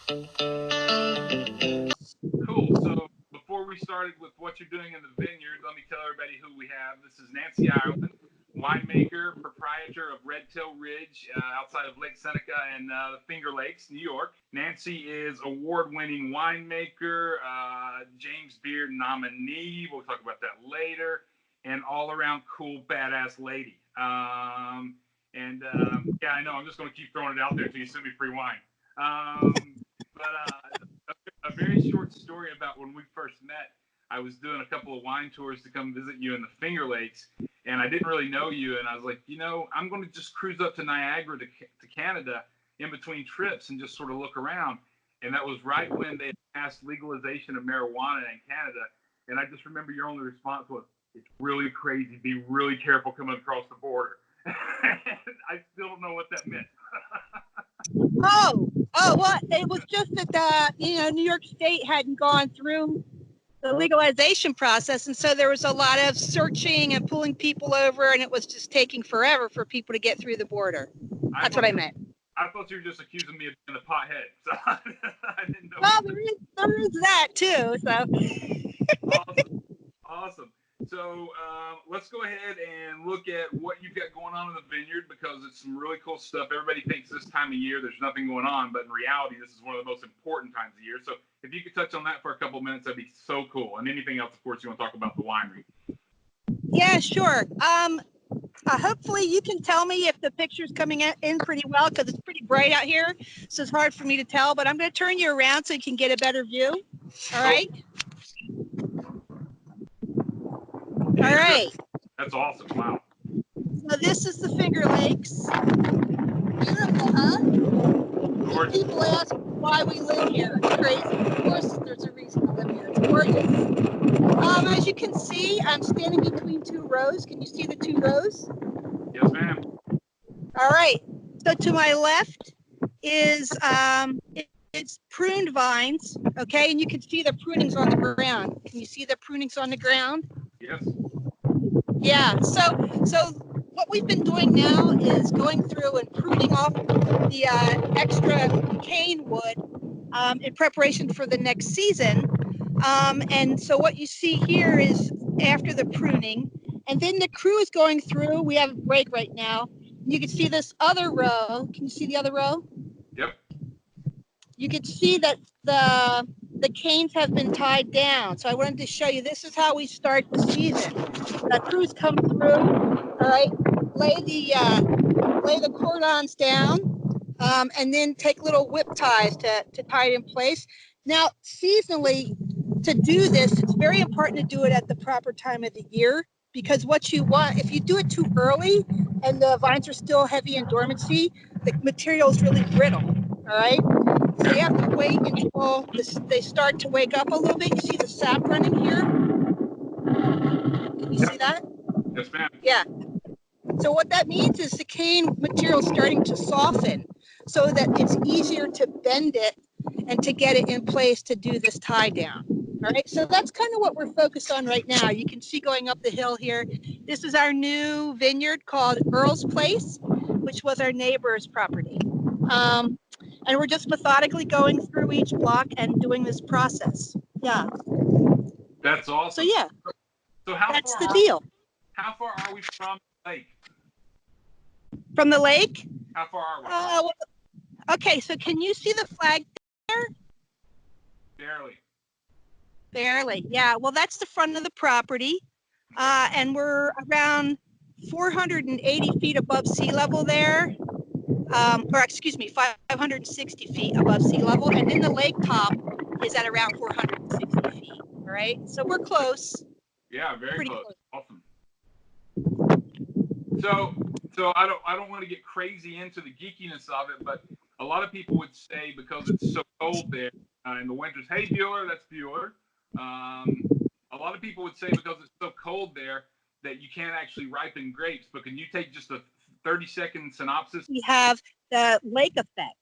Cool. So before we started with what you're doing in the vineyard, let me tell everybody who we have. This is Nancy Irelan, winemaker, proprietor of Red Tail Ridge outside of Lake Seneca and the Finger Lakes, New York. Nancy is award-winning winemaker, James Beard nominee. We'll talk about that later. And all-around cool, badass lady. Yeah, I know. I'm just going to keep throwing it out there until you send me free wine. A very short story about when we first met. I was doing a couple of wine tours to come visit you in the Finger Lakes, and I didn't really know you. And I was like, I'm going to just cruise up to Niagara to Canada in between trips and just sort of look around. And that was right when they passed legalization of marijuana in Canada. And I just remember your only response was, "It's really crazy. Be really careful coming across the border." I still don't know what that meant. Well, it was just that New York State hadn't gone through the legalization process, and so there was a lot of searching and pulling people over, and it was just taking forever for people to get through the border. That's what I meant. I thought you were just accusing me of being a pothead, so I didn't know. Well, there is that too. So awesome. So let's go ahead and look at what you've got going on in the vineyard, because it's some really cool stuff. Everybody thinks this time of year there's nothing going on, but in reality, this is one of the most important times of year. So if you could touch on that for a couple of minutes, that'd be so cool. And anything else, of course, you want to talk about the winery. Yeah, sure. Hopefully you can tell me if the picture's coming in pretty well, because it's pretty bright out here, so it's hard for me to tell, but I'm going to turn you around so you can get a better view. All right? All right. That's awesome. Wow. So this is the Finger Lakes. Beautiful, huh? People ask why we live here. It's crazy. Of course, there's a reason to live here. It's gorgeous. As you can see, I'm standing between two rows. Can you see the two rows? Yes, ma'am. All right. So to my left is it's pruned vines, okay? And you can see the prunings on the ground. Can you see the prunings on the ground? Yes. Yeah. So what we've been doing now is going through and pruning off the extra cane wood in preparation for the next season. And so what you see here is after the pruning, and then the crew is going through. We have a break right now. You can see this other row. Can you see the other row? Yep. You can see that the canes have been tied down. So I wanted to show you, this is how we start the season. The crews come through, all right, lay the cordons down, and then take little whip ties to tie it in place. Now, seasonally, to do this, it's very important to do it at the proper time of the year, because what you want, if you do it too early and the vines are still heavy in dormancy, the material is really brittle, all right? So you have to wait until they start to wake up a little bit. You see the sap running here? Can you see that? Yes, ma'am. Yeah. So what that means is the cane material is starting to soften so that it's easier to bend it and to get it in place to do this tie down. All right, so that's kind of what we're focused on right now. You can see going up the hill here, this is our new vineyard called Earl's Place, which was our neighbor's property. And we're just methodically going through each block and doing this process. Yeah. That's awesome. So yeah, so that's the deal. How far are we from the lake? From the lake? How far are we? Okay, so can you see the flag there? Barely. Barely, yeah. Well, that's the front of the property. And we're around 480 feet above sea level there. Or excuse me, 560 feet above sea level. And then the lake top is at around 460 feet, all right? So we're close. Yeah, very close. Awesome. So I don't want to get crazy into the geekiness of it, but a lot of people would say, because it's so cold there in the winters, hey Bueller, that's Bueller. A lot of people would say, because it's so cold there, that you can't actually ripen grapes. But can you take just a 30-second synopsis? We have the lake effect.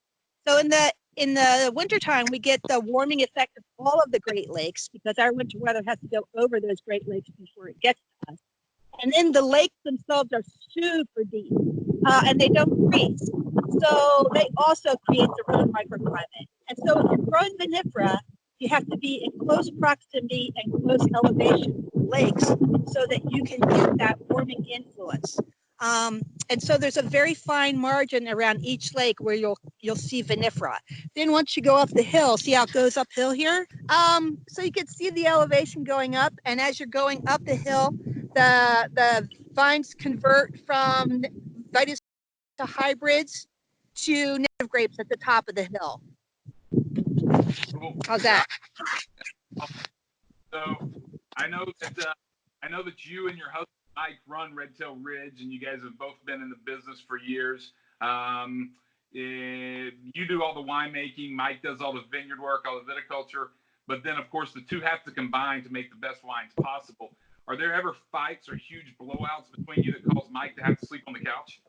So in the wintertime, we get the warming effect of all of the Great Lakes, because our winter weather has to go over those Great Lakes before it gets to us. And then the lakes themselves are super deep, and they don't freeze. So they also create their own microclimate. And so if you're growing vinifera, you have to be in close proximity and close elevation lakes so that you can get that warming influence. And so there's a very fine margin around each lake where you'll see vinifera. Then once you go up the hill, see how it goes uphill here? So you can see the elevation going up, and as you're going up the hill, the vines convert from vitis to hybrids to native grapes at the top of the hill. Cool. How's that? So I know that you and your husband Mike run Red Tail Ridge, and you guys have both been in the business for years. You do all the winemaking. Mike does all the vineyard work, all the viticulture. But then, of course, the two have to combine to make the best wines possible. Are there ever fights or huge blowouts between you that cause Mike to have to sleep on the couch?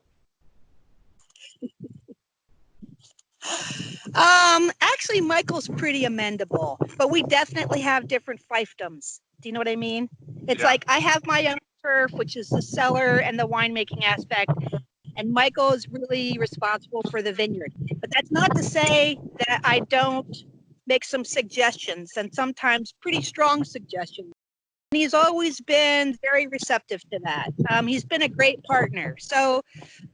Actually, Michael's pretty amendable, but we definitely have different fiefdoms. Do you know what I mean? It's like I have my own turf, which is the cellar and the winemaking aspect, and Michael is really responsible for the vineyard. But that's not to say that I don't make some suggestions, and sometimes pretty strong suggestions. And he's always been very receptive to that. He's been a great partner. So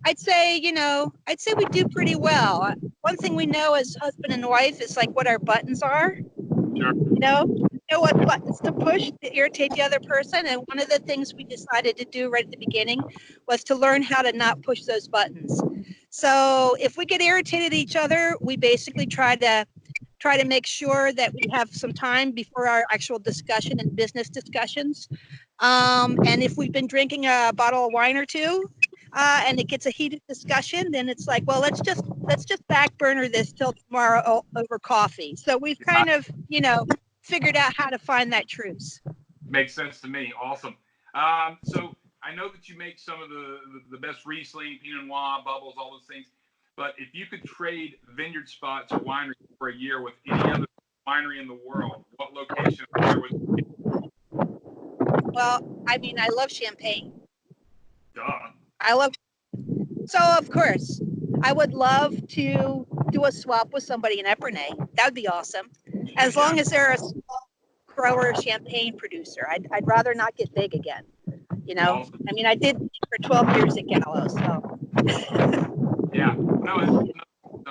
I'd say we do pretty well. One thing we know as husband and wife is like what our buttons are. Sure. Know what buttons to push to irritate the other person. And one of the things we decided to do right at the beginning was to learn how to not push those buttons. So if we get irritated at each other, we basically try to make sure that we have some time before our actual discussion and business discussions. And if we've been drinking a bottle of wine or two, and it gets a heated discussion, then it's like, well, let's just back burner this till tomorrow over coffee. So we've kind of, figured out how to find that truce. Makes sense to me. Awesome. So I know that you make some of the best Riesling, Pinot Noir, Bugles, all those things. But if you could trade vineyard spots or wineries for a year with any other winery in the world, what location where would you be? Well, I mean, I love Champagne. Duh. So of course, I would love to do a swap with somebody in Epernay. That would be awesome. As long as they're a small grower Champagne producer. I'd rather not get big again. Awesome. I mean, I did for 12 years at Gallows. So. Yeah. No, I was going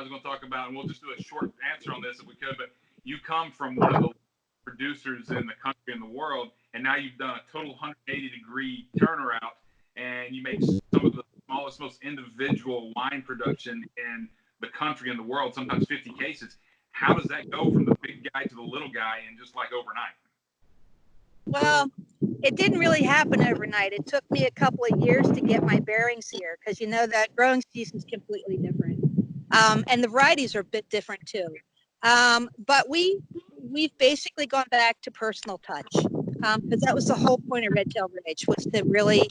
to talk about, and we'll just do a short answer on this if we could, but you come from one of the producers in the country and the world, and now you've done a total 180-degree turnaround, and you make some of the smallest, most individual wine production in the country and the world, sometimes 50 cases. How does that go from the big guy to the little guy in just like overnight? Well, it didn't really happen overnight. It took me a couple of years to get my bearings here because that growing season is completely different. And the varieties are a bit different too. But we've basically gone back to personal touch because that was the whole point of Red Tail Ridge, was to really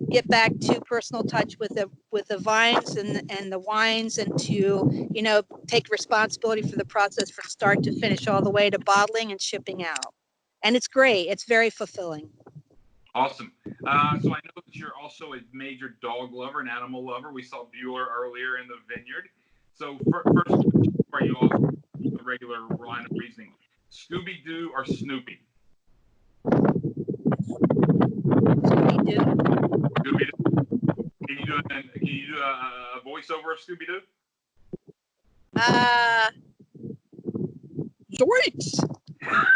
get back to personal touch with the vines and the wines, and to take responsibility for the process from start to finish, all the way to bottling and shipping out. And it's great. It's very fulfilling. Awesome. So I know that you're also a major dog lover and animal lover. We saw Bueller earlier in the vineyard. So first, are you off the regular line of reasoning? Scooby Doo or Snoopy? Scooby Doo. Scooby Doo. Can you do a voiceover of Scooby Doo? Zoinks!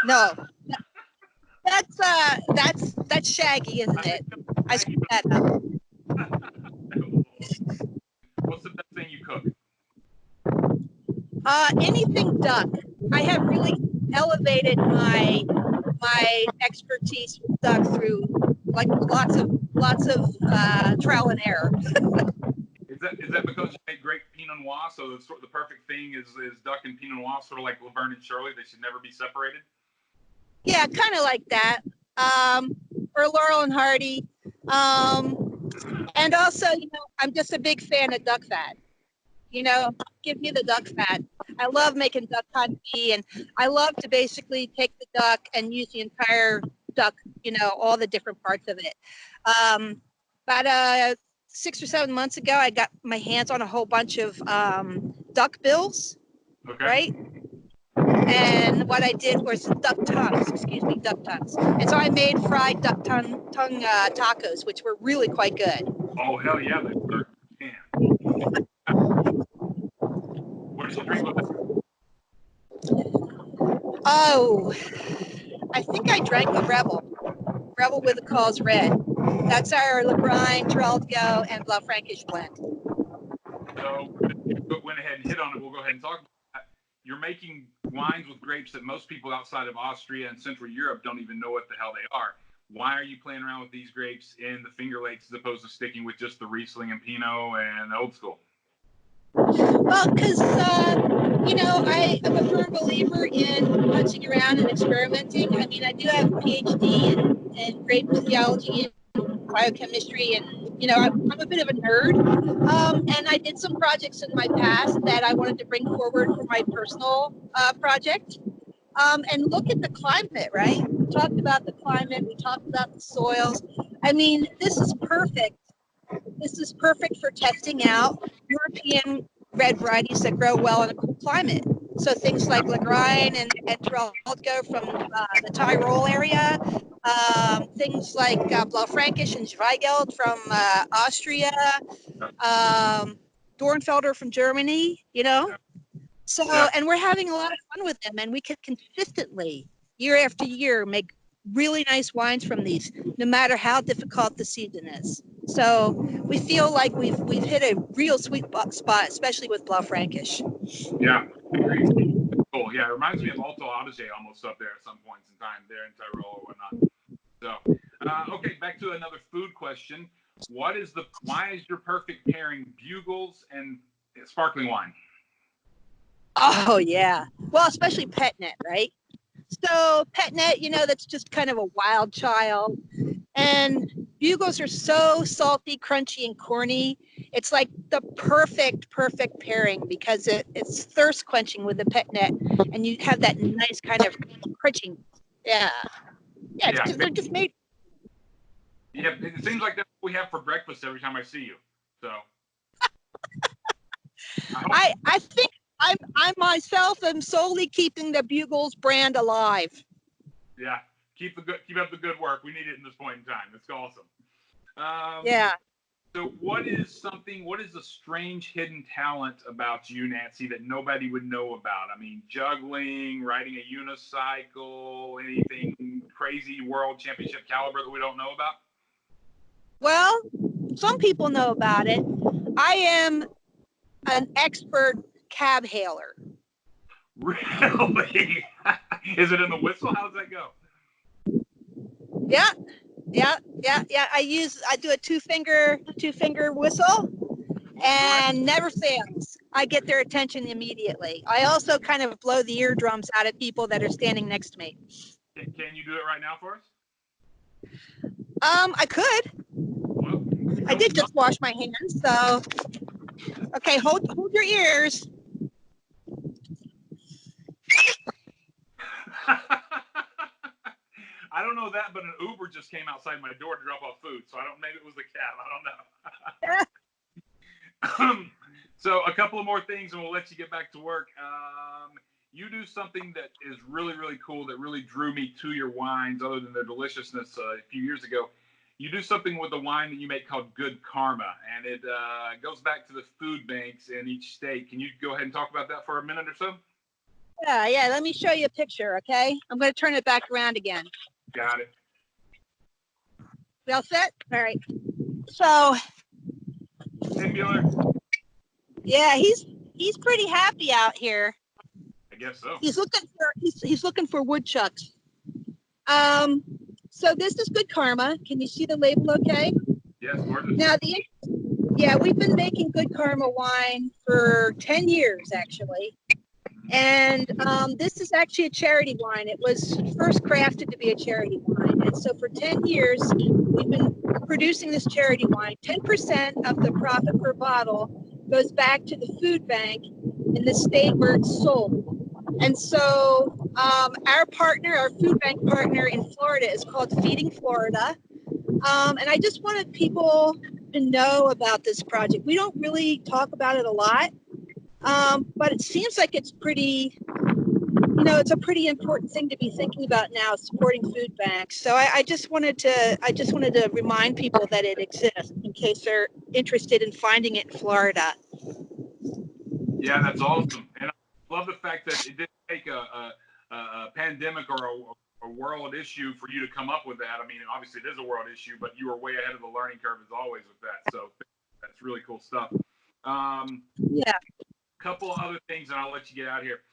No. That's Shaggy, isn't it? I screwed that up. What's the best thing you cook? Anything duck. I have really elevated my expertise with duck through like lots of trial and error. Is that because you make great Pinot Noir? So the perfect thing is duck and Pinot Noir, sort of like Laverne and Shirley. They should never be separated. Yeah, kind of like that. Or Laurel and Hardy. And also, I'm just a big fan of duck fat. Give me the duck fat. I love making duck confit, and I love to basically take the duck and use the entire duck, all the different parts of it. About 6 or 7 months ago, I got my hands on a whole bunch of duck bills, Okay. right? And what I did was duck tongues. And so I made fried duck tongue tacos, which were really quite good. Oh, hell yeah, they were. Man. What did you drink with that? Oh, I think I drank a Rebel with a cause red. That's our Lagrein, Traltgo, and Blanc Frankish blend. So went ahead and hit on it. We'll go ahead and talk about that. You're making wines with grapes that most people outside of Austria and Central Europe don't even know what the hell they are. Why are you playing around with these grapes in the Finger Lakes as opposed to sticking with just the Riesling and Pinot and Old School? Well, because, I am a firm believer in punching around and experimenting. I mean, I do have a PhD in grape physiology and biochemistry, and, I'm a bit of a nerd. And I did some projects in my past that I wanted to bring forward for my personal project. And look at the climate, right? We talked about the climate. We talked about the soils. I mean, this is perfect. This is perfect for testing out European red varieties that grow well in a cool climate. So things like Lagrein and Traltgo from the Tyrol area, things like Blanc Frankish and Zweigelt from Austria, Dornfelder from Germany, So, and we're having a lot of fun with them, and we can consistently, year after year, make really nice wines from these, no matter how difficult the season is. So we feel like we've hit a real sweet spot, especially with Blanc Frankish. Yeah, I agree. Cool. Yeah, it reminds me of Alto Adige almost up there at some points in time there in Tyrol or whatnot. So, okay, back to another food question. Why is your perfect pairing Bugles and sparkling wine? Oh, yeah. Well, especially Petnet, right? So Petnet, that's just kind of a wild child. And Bugles are so salty, crunchy, and corny. It's like the perfect pairing because it's thirst quenching with the Petnet, and you have that nice kind of crunching. Yeah. They're just made. Yeah, it seems like that's what we have for breakfast every time I see you. So I think I myself am solely keeping the Bugles brand alive. Yeah, keep up the good work. We need it in this point in time. That's awesome. Yeah. So what is a strange hidden talent about you, Nancy, that nobody would know about? I mean, juggling, riding a unicycle, anything crazy world championship caliber that we don't know about? Well, some people know about it. I am an expert cab hailer. Really? Is it in the whistle? How does that go? Yeah. I do a two finger whistle, and never fails. I get their attention immediately. I also kind of blow the eardrums out of people that are standing next to me. Can you do it right now for us? I could. Well, I did just wash my hands, so okay. Hold your ears. I don't know that, but an Uber just came outside my door to drop off food, so maybe it was the cat. I don't know. So a couple of more things, and we'll let you get back to work. You do something that is really, really cool that really drew me to your wines, other than their deliciousness a few years ago. You do something with the wine that you make called Good Karma, and it goes back to the food banks in each state. Can you go ahead and talk about that for a minute or so? Yeah. Let me show you a picture, okay? I'm going to turn it back around again. Got it. We all set? All right. So. Singular. Yeah, he's pretty happy out here. I guess so. He's looking for woodchucks. So this is Good Karma. Can you see the label okay? Yes, gorgeous. Now we've been making Good Karma wine for 10 years actually. And this is actually a charity wine. It was first crafted to be a charity wine. And so for 10 years, we've been producing this charity wine. 10% of the profit per bottle goes back to the food bank in the state where it's sold. And so our food bank partner in Florida is called Feeding Florida. And I just wanted people to know about this project. We don't really talk about it a lot. But it seems like it's pretty it's a pretty important thing to be thinking about now, supporting food banks. So I just wanted to remind people that it exists in case they're interested in finding it in Florida. Yeah, that's awesome, and I love the fact that it didn't take a pandemic or a world issue for you to come up with that. I mean, obviously it is a world issue, but you were way ahead of the learning curve as always with that. So that's really cool stuff. Yeah. Couple other things, and I'll let you get out of here.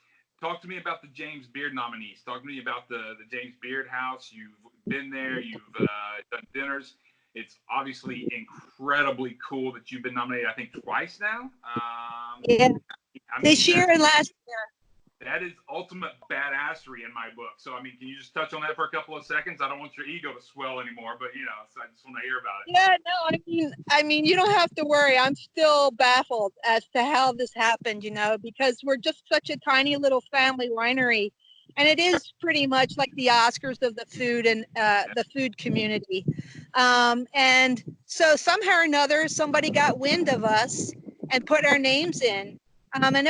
Talk to me about the James Beard nominees. Talk to me about the James Beard House. You've been there. You've done dinners. It's obviously incredibly cool that you've been nominated, I think, twice now. Yeah. I mean, This year and last year. That is ultimate badassery in my book. So, I mean, can you just touch on that for a couple of seconds? I don't want your ego to swell anymore, but, so I just want to hear about it. Yeah, no, I mean, you don't have to worry. I'm still baffled as to how this happened, because we're just such a tiny little family winery. And it is pretty much like the Oscars of the food and the food community. And so somehow or another, somebody got wind of us and put our names in. And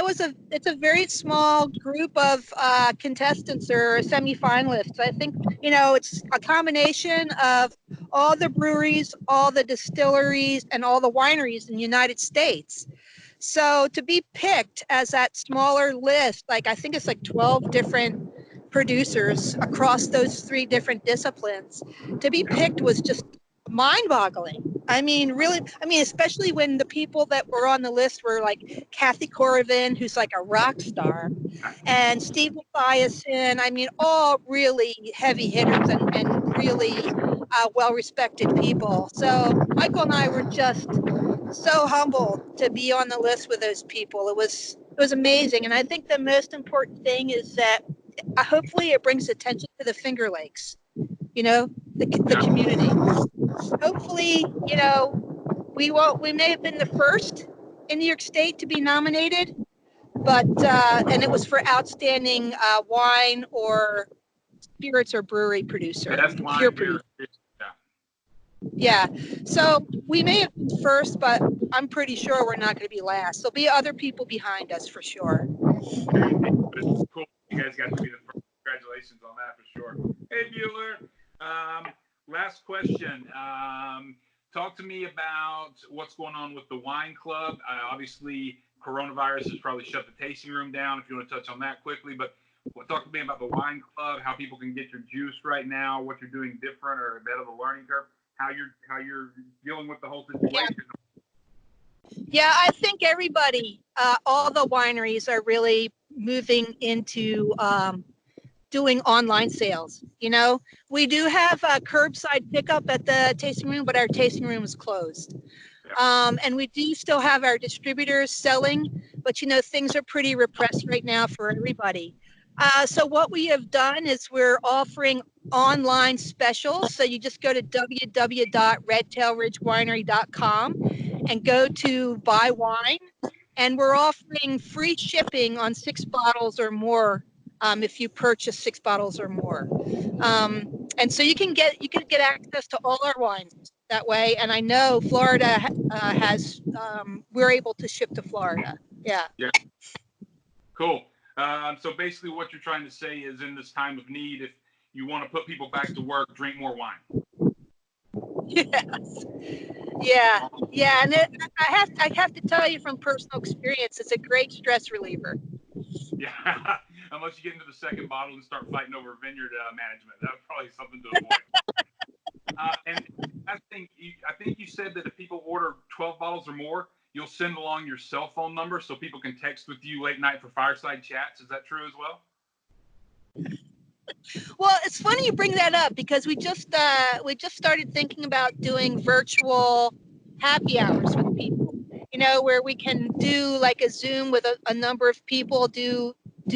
it's a very small group of contestants or semifinalists. I think, it's a combination of all the breweries, all the distilleries, and all the wineries in the United States. So to be picked as that smaller list, I think it's 12 different producers across those 3 different disciplines, to be picked was just mind-boggling. I mean, really, especially when the people that were on the list were like Kathy Corvin, who's like a rock star, and Steve Mathiasen. I mean, all really heavy hitters and really well-respected people. So Michael and I were just so humbled to be on the list with those people. It was amazing. And I think the most important thing is that hopefully it brings attention to the Finger Lakes, the community. Hopefully, we may have been the first in New York State to be nominated, but and it was for outstanding wine or spirits or brewery producer. Best wine, pure beer, producer. Yeah. So we may have been first, but I'm pretty sure we're not going to be last. There'll be other people behind us for sure. But it's cool. You guys got to be the first. Congratulations on that for sure. Hey, Bueller. Last question. Talk to me about what's going on with the wine club. Obviously, coronavirus has probably shut the tasting room down. If you want to touch on that quickly, but talk to me about the wine club, how people can get your juice right now, what you're doing different or ahead of the learning curve, how you're dealing with the whole situation. Yeah, I think everybody, all the wineries are really moving into doing online sales. We do have a curbside pickup at the tasting room, but our tasting room is closed. And we do still have our distributors selling, but things are pretty repressed right now for everybody. So what we have done is we're offering online specials. So you just go to www.redtailridgewinery.com and go to buy wine, and we're offering free shipping on 6 bottles or more if you purchase 6 bottles or more. And so you can get access to all our wines that way. And I know Florida has we're able to ship to Florida. Yeah. Cool. So basically what you're trying to say is in this time of need, if you want to put people back to work, drink more wine. Yes. Yeah. Yeah. And I have to tell you from personal experience, it's a great stress reliever. Yeah. Unless you get into the second bottle and start fighting over vineyard management. That's probably something to avoid. And last thing, I think you said that if people order 12 bottles or more, you'll send along your cell phone number so people can text with you late night for fireside chats. Is that true as well? Well, it's funny you bring that up because we just started thinking about doing virtual happy hours with people. Where we can do like a Zoom with a number of people, do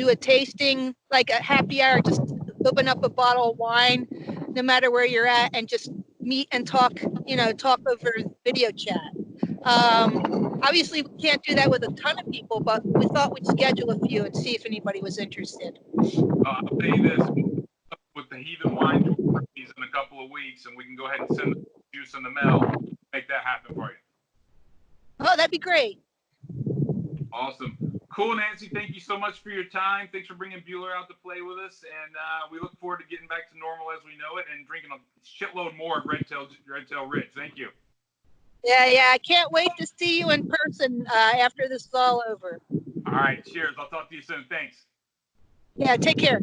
a tasting, like a happy hour, just open up a bottle of wine, no matter where you're at, and just meet and talk over video chat. Obviously, we can't do that with a ton of people, but we thought we'd schedule a few and see if anybody was interested. I'll say this, with the Heathen Wine Tours in a couple of weeks, and we can go ahead and send the juice in the mail, make that happen for you. Oh, that'd be great. Awesome. Cool, Nancy. Thank you so much for your time. Thanks for bringing Bueller out to play with us, and we look forward to getting back to normal as we know it and drinking a shitload more of Red Tail Ridge. Thank you. Yeah. I can't wait to see you in person after this is all over. All right. Cheers. I'll talk to you soon. Thanks. Yeah, take care.